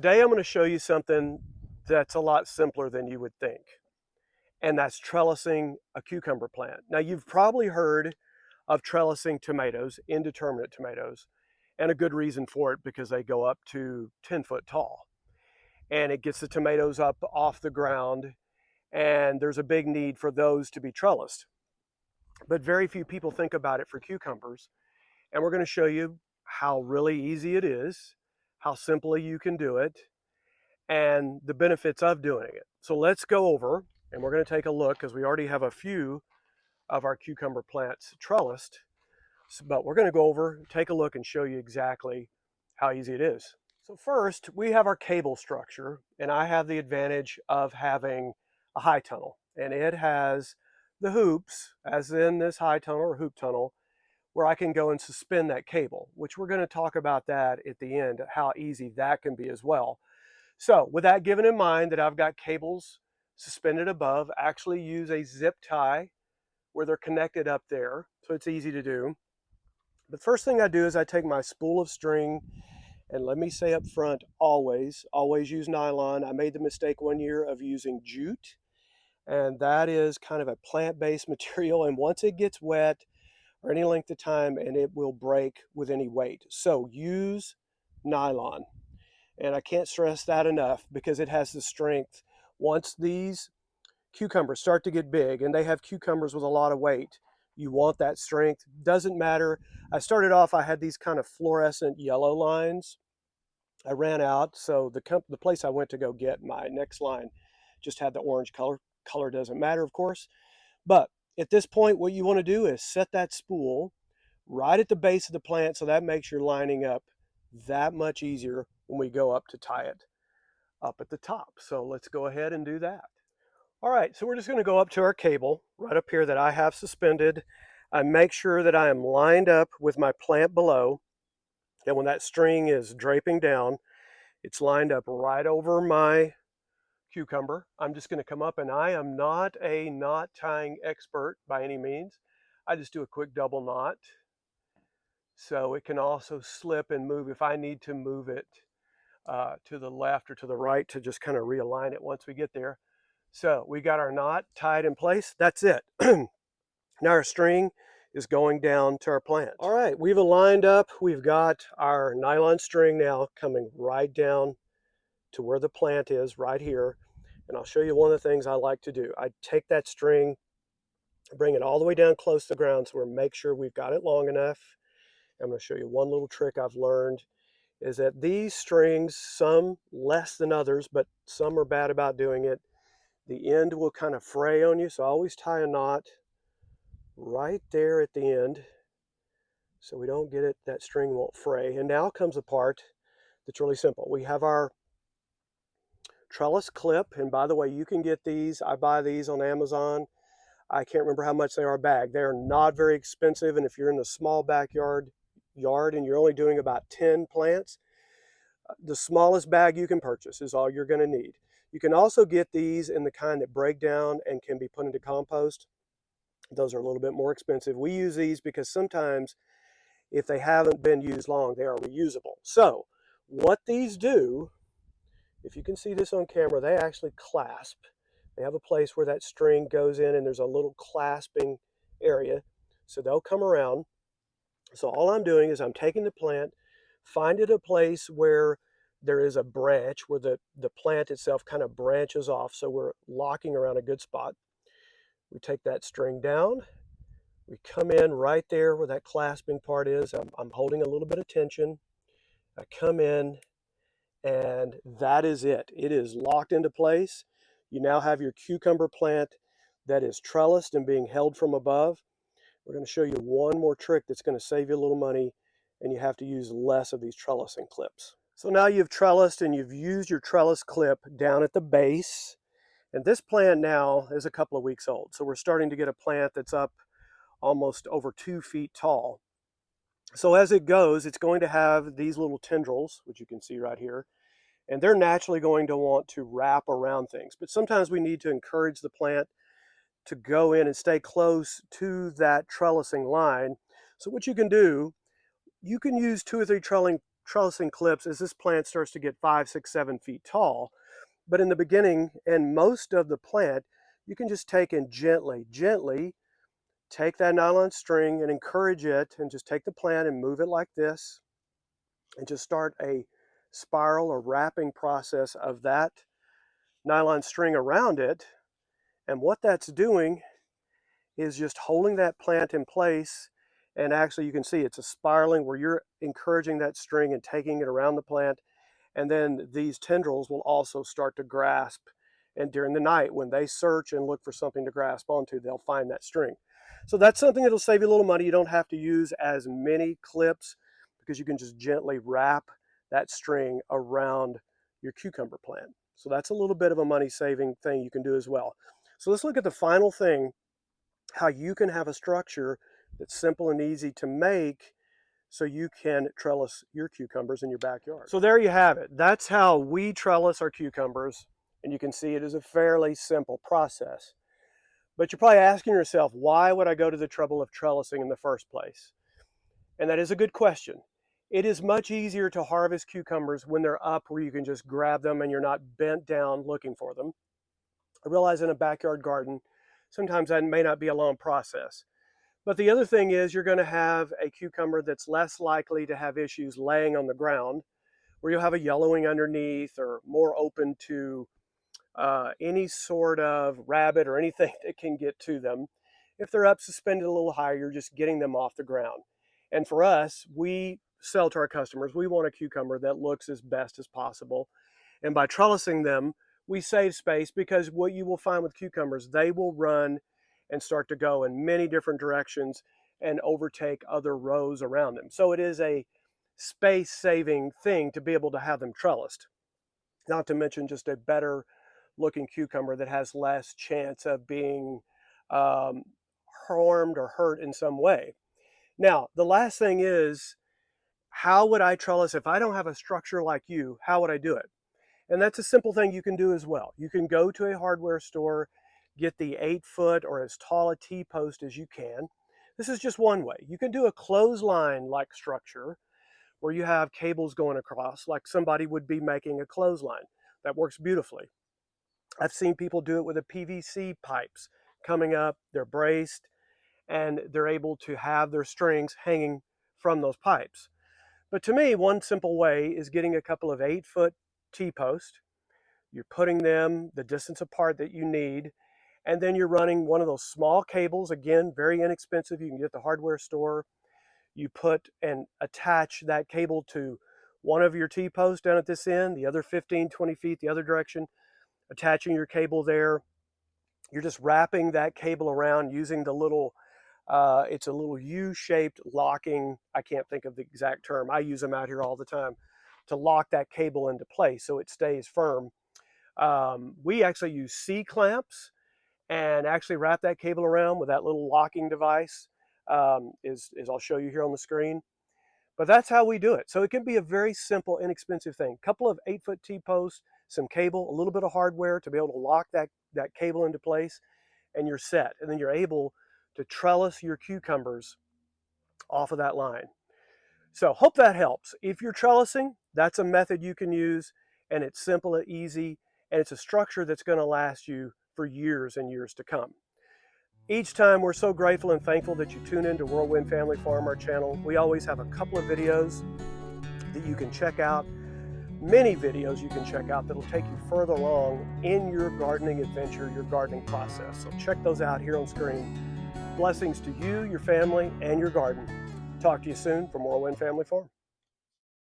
Today I'm going to show you something that's a lot simpler than you would think, and that's trellising a cucumber plant. Now you've probably heard of trellising tomatoes, indeterminate tomatoes, and a good reason for it because they go up to 10 foot tall. And it gets the tomatoes up off the ground, and there's a big need for those to be trellised. But very few people think about it for cucumbers, and we're going to show you how really easy it is, how simply you can do it, and the benefits of doing it. So let's go over and we're going to take a look because we already have a few of our cucumber plants trellised, but we're going to go over, take a look, and show you exactly how easy it is. So first, we have our cable structure, and I have the advantage of having a high tunnel, and it has the hoops, as in this high tunnel or hoop tunnel, where I can go and suspend that cable, which we're going to talk about that at the end, how easy that can be as well. So with that given in mind that I've got cables suspended above, actually use a zip tie where they're connected up there, so it's easy to do. The first thing I do is I take my spool of string, and let me say up front, always use nylon. I made the mistake one year of using jute, and that is kind of a plant-based material, and once it gets wet or any length of time, and it will break with any weight. So use nylon. And I can't stress that enough because it has the strength. Once these cucumbers start to get big, and they have cucumbers with a lot of weight, you want that strength. Doesn't matter. I started off, I had these kind of fluorescent yellow lines. I ran out, so the place I went to go get my next line just had the orange color. Color doesn't matter, of course. But at this point, what you want to do is set that spool right at the base of the plant, so that makes your lining up that much easier when we go up to tie it up at the top. So let's go ahead and do that. All right, so we're just going to go up to our cable right up here that I have suspended. I make sure that I am lined up with my plant below, and when that string is draping down, it's lined up right over my cucumber. I'm just going to come up, and I am not a knot tying expert by any means. I just do a quick double knot. So it can also slip and move if I need to move it to the left or to the right to just kind of realign it once we get there. So we got our knot tied in place. That's it. Now our string is going down to our plant. All right, we've aligned up. We've got our nylon string now coming right down to where the plant is right here. And I'll show you one of the things I like to do. I take that string, bring it all the way down close to the ground so we make sure we've got it long enough. I'm going to show you one little trick I've learned is that these strings, some less than others, but some are bad about doing it, the end will kind of fray on you. So I always tie a knot right there at the end so we don't get it, that string won't fray. And now comes a part that's really simple. We have our trellis clip, and by the way, you can get these. I buy these on Amazon. I can't remember how much they are a bag. They're not very expensive, and if you're in a small backyard and you're only doing about 10 plants, the smallest bag you can purchase is all you're going to need. You can also get these in the kind that break down and can be put into compost. Those are a little bit more expensive. We use these because sometimes if they haven't been used long, they are reusable. So what these do, if you can see this on camera, they actually clasp. They have a place where that string goes in and there's a little clasping area. So they'll come around. So all I'm doing is I'm taking the plant, find it a place where there is a branch, where the plant itself kind of branches off, so we're locking around a good spot. We take that string down, we come in right there where that clasping part is. I'm holding a little bit of tension. I come in, and that is it. It is locked into place. You now have your cucumber plant that is trellised and being held from above. We're going to show you one more trick that's going to save you a little money, and you have to use less of these trellising clips. So now you've trellised and you've used your trellis clip down at the base. And this plant now is a couple of weeks old. So we're starting to get a plant that's up almost over 2 feet tall. So as it goes, it's going to have these little tendrils, which you can see right here, and they're naturally going to want to wrap around things. But sometimes we need to encourage the plant to go in and stay close to that trellising line. So what you can do, you can use 2 or 3 trellising clips as this plant starts to get 5, 6, 7 feet tall. But in the beginning and most of the plant, you can just take and gently take that nylon string and encourage it, and just take the plant and move it like this, and just start a spiral or wrapping process of that nylon string around it. And what that's doing is just holding that plant in place. And actually you can see it's a spiraling where you're encouraging that string and taking it around the plant. And then these tendrils will also start to grasp. And during the night, when they search and look for something to grasp onto, they'll find that string. So that's something that'll save you a little money. You don't have to use as many clips because you can just gently wrap that string around your cucumber plant. So that's a little bit of a money-saving thing you can do as well. So let's look at the final thing, how you can have a structure that's simple and easy to make so you can trellis your cucumbers in your backyard. So there you have it. That's how we trellis our cucumbers, and you can see it is a fairly simple process. But you're probably asking yourself, why would I go to the trouble of trellising in the first place? And that is a good question. It is much easier to harvest cucumbers when they're up, where you can just grab them and you're not bent down looking for them. I realize in a backyard garden, sometimes that may not be a long process. But the other thing is you're going to have a cucumber that's less likely to have issues laying on the ground, where you'll have a yellowing underneath or more open to any sort of rabbit or anything that can get to them. If they're up suspended a little higher, you're just getting them off the ground. And for us, we sell to our customers, we want a cucumber that looks as best as possible. And by trellising them, we save space, because what you will find with cucumbers, they will run and start to go in many different directions and overtake other rows around them. So it is a space-saving thing to be able to have them trellised. Not to mention just a better looking cucumber that has less chance of being harmed or hurt in some way. Now, the last thing is, how would I trellis if I don't have a structure like you? How would I do it? And that's a simple thing you can do as well. You can go to a hardware store, get the 8-foot or as tall a T-post as you can. This is just one way. You can do a clothesline-like structure where you have cables going across, like somebody would be making a clothesline. That works beautifully. I've seen people do it with the PVC pipes coming up, they're braced, and they're able to have their strings hanging from those pipes. But to me, one simple way is getting a couple of 8-foot T-posts. You're putting them the distance apart that you need, and then you're running one of those small cables, again, very inexpensive, you can get at the hardware store. You put and attach that cable to one of your T-posts down at this end, the other 15, 20 feet the other direction, attaching your cable there. You're just wrapping that cable around using the little, it's a little U-shaped locking, I can't think of the exact term, I use them out here all the time, to lock that cable into place so it stays firm. We actually use C-clamps and actually wrap that cable around with that little locking device, as I'll show you here on the screen. But that's how we do it. So it can be a very simple, inexpensive thing. A couple of 8-foot T-posts, some cable, a little bit of hardware to be able to lock that cable into place, and you're set. And then you're able to trellis your cucumbers off of that line. So hope that helps. If you're trellising, that's a method you can use, and it's simple and easy, and it's a structure that's going to last you for years and years to come. Each time, we're so grateful and thankful that you tune into Whirlwind Family Farm, our channel. We always have a couple of videos that you can check out, many videos you can check out that'll take you further along in your gardening adventure, your gardening process. So check those out here on screen. Blessings to you, your family, and your garden. Talk to you soon from Whirlwind Family Farm.